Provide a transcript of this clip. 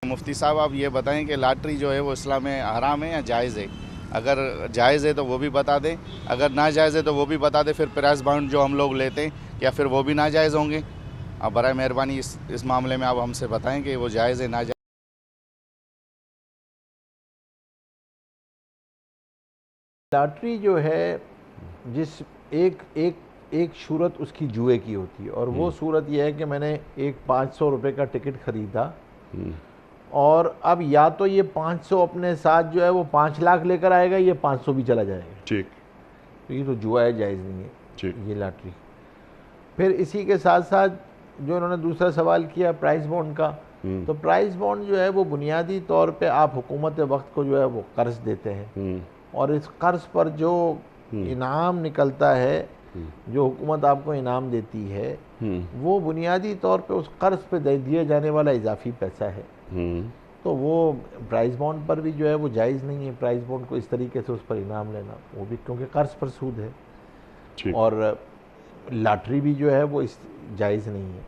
मुफ्ती साहब आप ये बताएं कि लॉटरी जो है वो इस्लाम में हराम है या जायज़ है? अगर जायज़ है तो वो भी बता दें, अगर नाजायज़ है तो वो भी बता दें। फिर प्राइस बाउंड जो हम लोग लेते हैं क्या फिर वो भी नाजायज़ होंगे? आप बराए मेहरबानी इस मामले में आप हमसे बताएं कि वो जायज़ है नाजायज़। लॉटरी जो है, जिस एक एक एक सूरत उसकी जुए की होती है, और वो सूरत यह है कि मैंने एक 500 रुपये का टिकट ख़रीदा, और अब या तो ये 500 अपने साथ जो है वो 5 लाख लेकर आएगा, ये 500 भी चला जाएगा। ठीक। तो ये तो जुआ है, जायज़ नहीं ठीक। है ये लॉटरी। फिर इसी के साथ साथ जो उन्होंने दूसरा सवाल किया प्राइस बॉन्ड का, तो प्राइस बॉन्ड जो है वो बुनियादी तौर पे आप हुकूमत वक्त को जो है वो कर्ज देते हैं, और इस कर्ज पर जो इनाम निकलता है, जो हुकूमत आपको इनाम देती है, वो बुनियादी तौर पे उस कर्ज पे दिए जाने वाला इजाफी पैसा है। तो वो प्राइस बॉन्ड पर भी जो है वो जायज़ नहीं है, प्राइस बॉन्ड को इस तरीके से उस पर इनाम लेना, वो भी क्योंकि कर्ज पर सूद है। ठीक। और लॉटरी भी जो है वो इस जायज़ नहीं है।